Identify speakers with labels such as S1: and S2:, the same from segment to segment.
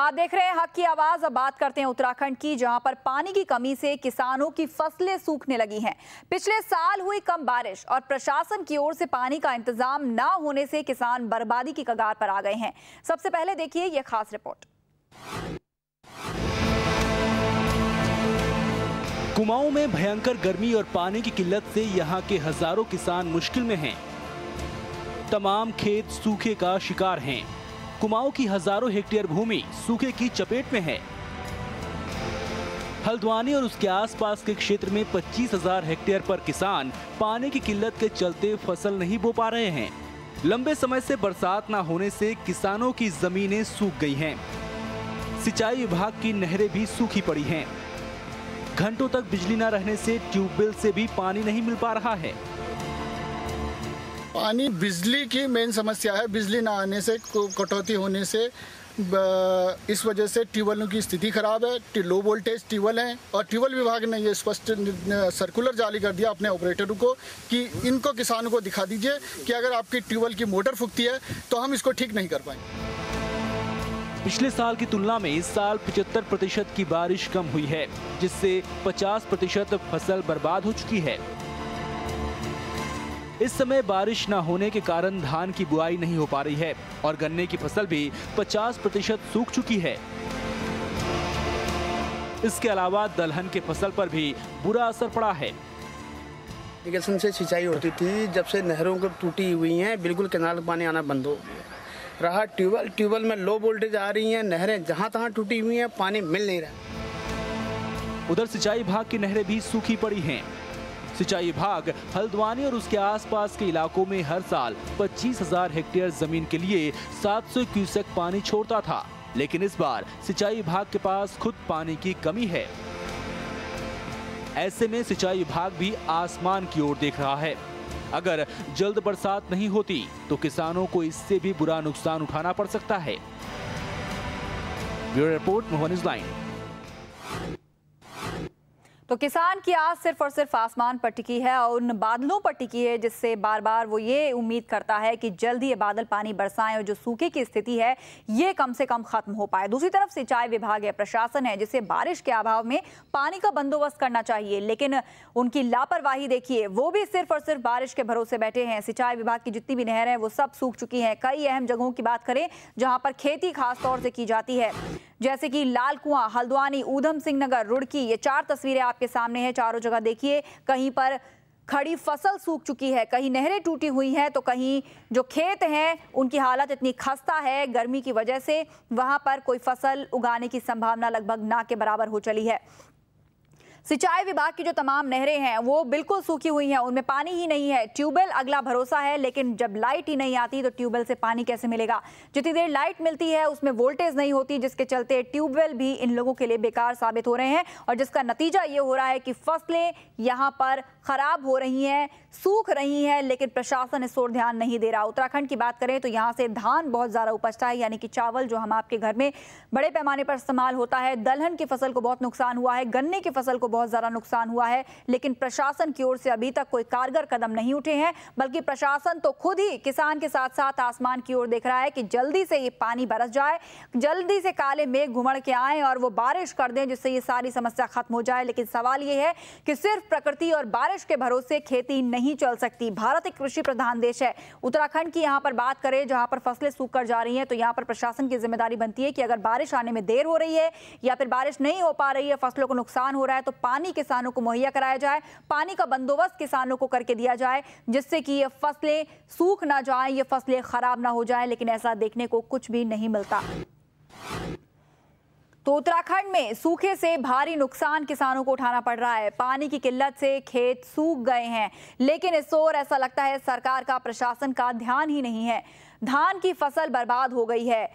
S1: आप देख रहे हैं हक की आवाज। अब बात करते हैं उत्तराखंड की, जहां पर पानी की कमी से किसानों की फसलें सूखने लगी हैं। पिछले साल हुई कम बारिश और प्रशासन की ओर से पानी का इंतजाम न होने से किसान बर्बादी की कगार पर आ गए हैं। सबसे पहले देखिए यह खास रिपोर्ट।
S2: कुमाऊं में भयंकर गर्मी और पानी की किल्लत से यहां के हजारों किसान मुश्किल में हैं। तमाम खेत सूखे का शिकार हैं। कुमाऊं की हजारों हेक्टेयर भूमि सूखे की चपेट में है। हल्द्वानी और उसके आसपास के क्षेत्र में 25,000 हेक्टेयर पर किसान पानी की किल्लत के चलते फसल नहीं बो पा रहे हैं। लंबे समय से बरसात न होने से किसानों की जमीनें सूख गई हैं। सिंचाई विभाग की नहरें भी सूखी पड़ी हैं। घंटों तक बिजली न रहने से ट्यूबवेल से भी पानी नहीं मिल पा रहा है।
S3: पानी बिजली की मेन समस्या है। बिजली ना आने से, कटौती होने से इस वजह से ट्यूबवेलों की स्थिति खराब है। लो वोल्टेज ट्यूबवेल हैं और ट्यूबवेल विभाग ने ये स्पष्ट सर्कुलर जारी कर दिया अपने ऑपरेटरों को कि इनको किसानों को दिखा दीजिए कि अगर आपकी ट्यूबवेल की मोटर फूकती है तो हम इसको ठीक नहीं कर पाएंगे।
S2: पिछले साल की तुलना में इस साल 75% की बारिश कम हुई है, जिससे 50% फसल बर्बाद हो चुकी है। इस समय बारिश न होने के कारण धान की बुआई नहीं हो पा रही है और गन्ने की फसल भी 50% सूख चुकी है। इसके अलावा दलहन के फसल पर भी बुरा असर पड़ा है।
S4: इरिगेशन से सिंचाई होती थी, जब से नहरों को टूटी हुई हैं, बिल्कुल कैनाल का पानी आना बंद हो गया। रहा ट्यूबवेल में लो वोल्टेज आ रही हैं, नहरें जहां तहां टूटी हुई हैं, पानी मिल नहीं रहा।
S2: उधर सिंचाई विभाग की नहरें भी सूखी पड़ी हैं। सिंचाई विभाग हल्द्वानी और उसके आसपास के इलाकों में हर साल 25,000 हेक्टेयर जमीन के लिए 700 क्यूसेक पानी छोड़ता था, लेकिन इस बार सिंचाई विभाग के पास खुद पानी की कमी है। ऐसे में सिंचाई विभाग भी आसमान की ओर देख रहा है। अगर जल्द बरसात नहीं होती तो किसानों को इससे भी बुरा नुकसान उठाना पड़ सकता है। Bureau report, Mohan is line.
S1: तो किसान की आस सिर्फ और सिर्फ आसमान पर टिकी है और उन बादलों पर टिकी है, जिससे बार बार वो ये उम्मीद करता है कि जल्द ही ये बादल पानी बरसाएं और जो सूखे की स्थिति है ये कम से कम खत्म हो पाए। दूसरी तरफ सिंचाई विभाग है, प्रशासन है, जिसे बारिश के अभाव में पानी का बंदोबस्त करना चाहिए, लेकिन उनकी लापरवाही देखिए। वो भी सिर्फ और सिर्फ बारिश के भरोसे बैठे हैं। सिंचाई विभाग की जितनी भी नहरें हैं वो सब सूख चुकी हैं। कई अहम जगहों की बात करें जहां पर खेती खास तौर से की जाती है, जैसे कि लाल कुआं, हल्द्वानी, ऊधम सिंह नगर, रुड़की। ये 4 तस्वीरें आपके सामने हैं। चारों जगह देखिए, कहीं पर खड़ी फसल सूख चुकी है, कहीं नहरें टूटी हुई हैं, तो कहीं जो खेत हैं उनकी हालत इतनी खस्ता है गर्मी की वजह से, वहां पर कोई फसल उगाने की संभावना लगभग ना के बराबर हो चली है। सिंचाई विभाग की जो तमाम नहरें हैं वो बिल्कुल सूखी हुई हैं, उनमें पानी ही नहीं है। ट्यूबवेल अगला भरोसा है, लेकिन जब लाइट ही नहीं आती तो ट्यूबवेल से पानी कैसे मिलेगा? जितनी देर लाइट मिलती है उसमें वोल्टेज नहीं होती, जिसके चलते ट्यूबवेल भी इन लोगों के लिए बेकार साबित हो रहे हैं और जिसका नतीजा ये हो रहा है कि फसलें यहाँ पर खराब हो रही हैं, सूख रही हैं, लेकिन प्रशासन इस ओर ध्यान नहीं दे रहा। उत्तराखंड की बात करें तो यहाँ से धान बहुत ज़्यादा उपजता है, यानी कि चावल जो हम आपके घर में बड़े पैमाने पर इस्तेमाल होता है। दलहन की फसल को बहुत नुकसान हुआ है, गन्ने की फसल को बहुत ज़्यादा नुकसान हुआ है, लेकिन प्रशासन की ओर से अभी तक कोई कारगर कदम नहीं उठे हैं, बल्कि प्रशासन तो खुद ही किसान के साथ साथ आसमान की ओर देख रहा है कि जल्दी से ये पानी बरस जाए, जल्दी से काले मेघ घुमड़ के आए और वो बारिश कर दें, जिससे ये सारी समस्या खत्म हो जाए। लेकिन सवाल ये है कि सिर्फ प्रकृति और बारिश के भरोसे खेती नहीं चल सकती। भारत एक कृषि प्रधान देश है। उत्तराखंड की यहाँ पर बात करें, जहाँ पर फसलें सूखकर जा रही हैं, तो यहाँ पर प्रशासन की जिम्मेदारी बनती है कि अगर बारिश आने में देर हो रही है या फिर बारिश नहीं हो पा रही है, फसलों को नुकसान हो रहा है, तो पानी किसानों को मुहैया कराया जाए, पानी का बंदोबस्त किसानों को करके दिया जाए, जिससे कि ये फसलें सूख ना जाएं, ये फसलें खराब ना हो जाएं। लेकिन ऐसा देखने को कुछ भी नहीं मिलता। तो उत्तराखंड में सूखे से भारी नुकसान किसानों को उठाना पड़ रहा है। पानी की किल्लत से खेत सूख गए हैं, लेकिन इस ओर ऐसा लगता है सरकार का, प्रशासन का ध्यान ही नहीं है। धान की फसल बर्बाद हो गई है,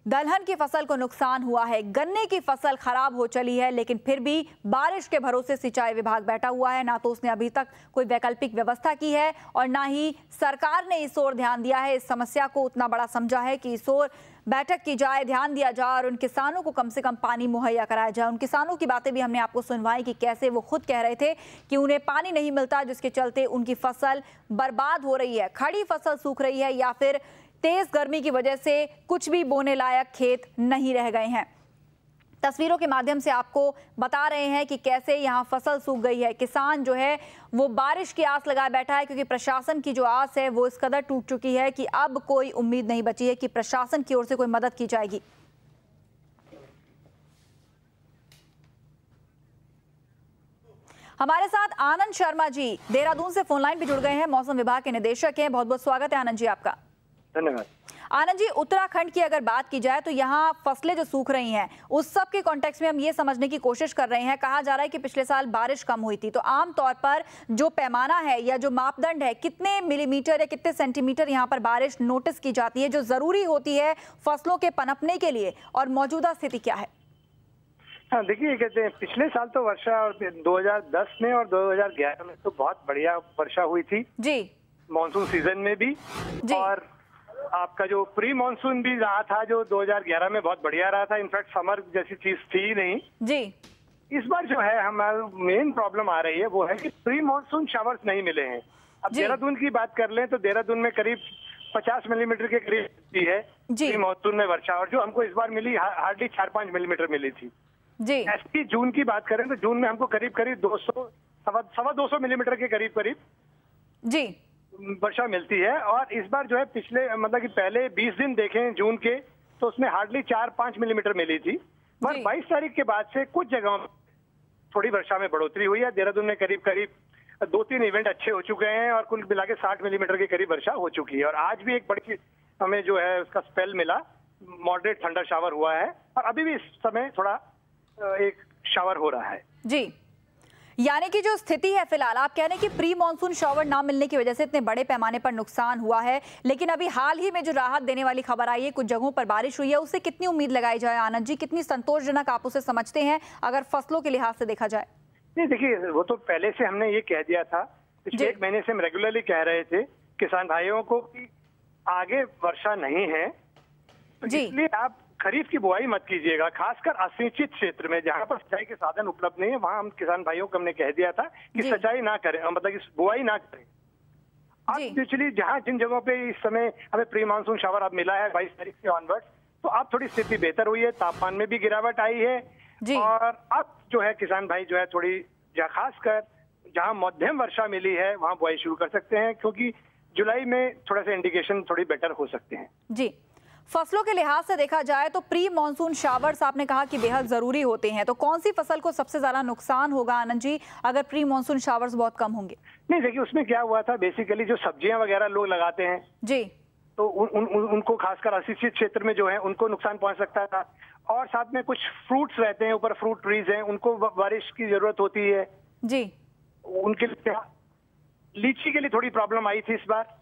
S1: दलहन की फसल को नुकसान हुआ है, गन्ने की फसल खराब हो चली है, लेकिन फिर भी बारिश के भरोसे सिंचाई विभाग बैठा हुआ है। ना तो उसने अभी तक कोई वैकल्पिक व्यवस्था की है और ना ही सरकार ने इस ओर ध्यान दिया है, इस समस्या को उतना बड़ा समझा है कि इस ओर बैठक की जाए, ध्यान दिया जाए और उन किसानों को कम से कम पानी मुहैया कराया जाए। उन किसानों की बातें भी हमने आपको सुनवाई कि कैसे वो खुद कह रहे थे कि उन्हें पानी नहीं मिलता, जिसके चलते उनकी फसल बर्बाद हो रही है, खड़ी फसल सूख रही है या फिर तेज गर्मी की वजह से कुछ भी बोने लायक खेत नहीं रह गए हैं। तस्वीरों के माध्यम से आपको बता रहे हैं कि कैसे यहाँ फसल सूख गई है। किसान जो है वो बारिश की आस लगाए बैठा है, क्योंकि प्रशासन की जो आस है वो इस कदर टूट चुकी है कि अब कोई उम्मीद नहीं बची है कि प्रशासन की ओर से कोई मदद की जाएगी। हमारे साथ आनंद शर्मा जी देहरादून से फोन लाइन पे जुड़ गए हैं, मौसम विभाग के निदेशक हैं। बहुत बहुत स्वागत है आनंद जी आपका।
S5: धन्यवाद।
S1: आनंद जी, उत्तराखंड की अगर बात की जाए तो यहाँ फसलें जो सूख रही हैं उस सब के कॉन्टेक्स्ट में हम ये समझने की कोशिश कर रहे हैं। कहा जा रहा है कि पिछले साल बारिश कम हुई थी, तो आम तौर पर जो पैमाना है या जो मापदंड है, कितने मिलीमीटर या कितने सेंटीमीटर यहाँ पर बारिश नोटिस की जाती है जो जरूरी होती है फसलों के पनपने के लिए, और मौजूदा स्थिति क्या है?
S5: हाँ, देखिए, कहते हैं पिछले साल तो वर्षा 2010 में और 2011 में तो बहुत बढ़िया वर्षा हुई थी जी, मानसून सीजन में भी जी। और आपका जो प्री मानसून भी रहा था जो 2011 में बहुत बढ़िया रहा था। इनफैक्ट समर जैसी चीज थी ही नहीं जी। इस बार जो है हमारा मेन प्रॉब्लम आ रही है वो है कि प्री मानसून शावर्स नहीं मिले हैं। अब देहरादून की बात कर लें तो देहरादून में करीब 50 मिलीमीटर के करीब मिली है प्री मानसून में वर्षा, और जो हमको इस बार मिली हार्डली 4-5 मिलीमीटर मिली थी जी। ऐसी जून की बात करें तो जून में हमको करीब 200-225 मिलीमीटर के करीब जी वर्षा मिलती है। और इस बार जो है पिछले मतलब कि पहले 20 दिन देखें जून के तो उसमें हार्डली 4-5 मिलीमीटर मिली थी, मगर 22 तारीख के बाद से कुछ जगहों में थोड़ी वर्षा में बढ़ोतरी हुई है। देहरादून में करीब 2-3 इवेंट अच्छे हो चुके हैं और कुल मिला के 60 मिलीमीटर के करीब वर्षा हो चुकी है। और आज भी एक बड़ी हमें जो है उसका स्पेल मिला, मॉडरेट थंडर शावर हुआ है, और अभी भी इस समय थोड़ा एक शावर हो रहा है जी।
S1: यानी कि जो स्थिति है फिलहाल, आप कह रहे हैं कि प्री मानसून शावर ना मिलने की वजह से इतने बड़े पैमाने पर नुकसान हुआ है, लेकिन अभी हाल ही में जो राहत देने वाली खबर आई है, कुछ जगहों पर बारिश हुई है, उससे कितनी उम्मीद लगाई जाए आनंद जी? कितनी संतोषजनक आप उसे समझते हैं अगर फसलों के लिहाज से देखा जाए?
S5: नहीं, देखिए, वो तो पहले से हमने ये कह दिया था, पिछले 1 महीने से हम रेगुलरली कह रहे थे किसान भाइयों को कि आगे वर्षा नहीं है, इसलिए आप खरीफ की बुआई मत कीजिएगा, खासकर असिंचित क्षेत्र में जहां पर सिंचाई के साधन उपलब्ध नहीं है वहां हम किसान भाइयों को हमने कह दिया था कि सिंचाई ना करें, मतलब कि बुआई ना करें। अब एक्चुअली जहां जिन जगहों पे इस समय हमें प्री मानसून शावर अब मिला है 22 तारीख से ऑनवर्ड, तो अब थोड़ी स्थिति बेहतर हुई है, तापमान में भी गिरावट आई है और अब जो है किसान भाई जो है थोड़ी खासकर जहां मध्यम वर्षा मिली है वहां बुआई शुरू कर सकते हैं, क्योंकि जुलाई में थोड़ा सा इंडिकेशन थोड़ी बेटर हो सकते हैं
S1: जी। फसलों के लिहाज से देखा जाए तो प्री मानसून शावर्स आपने कहा कि बेहद जरूरी होते हैं, तो कौन सी फसल को सबसे ज्यादा नुकसान होगा आनंद जी अगर प्री मानसून शावर्स बहुत कम होंगे?
S5: नहीं, देखिए, उसमें क्या हुआ था, बेसिकली जो सब्जियां वगैरह लोग लगाते हैं जी, तो उनको खासकर असिंचित क्षेत्र में जो है उनको नुकसान पहुंच सकता था। और साथ में कुछ फ्रूट्स रहते हैं, ऊपर फ्रूट ट्रीज हैं, उनको बारिश की जरूरत होती है जी। उनके लिए लीची के लिए थोड़ी प्रॉब्लम आई थी इस बार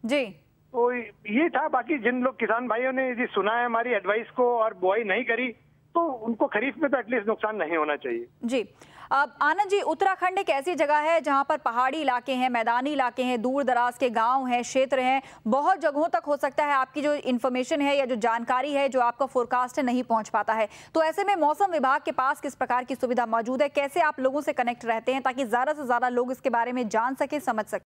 S5: जी। तो ये था, बाकी जिन लोग किसान भाइयों ने यदि सुना है हमारी एडवाइस को और बुआई नहीं करी तो उनको खरीफ में तो एटलीस्ट नुकसान नहीं होना चाहिए
S1: जी। अब आनंद जी, उत्तराखंड एक ऐसी जगह है जहां पर पहाड़ी इलाके हैं, मैदानी इलाके हैं, दूर दराज के गांव हैं, क्षेत्र हैं, बहुत जगहों तक हो सकता है आपकी जो इन्फॉर्मेशन है या जो जानकारी है, जो आपका फोरकास्ट है, नहीं पहुंच पाता है। तो ऐसे में मौसम विभाग के पास किस प्रकार की सुविधा मौजूद है, कैसे आप लोगों से कनेक्ट रहते हैं ताकि ज्यादा से ज्यादा लोग इसके बारे में जान सके, समझ सके?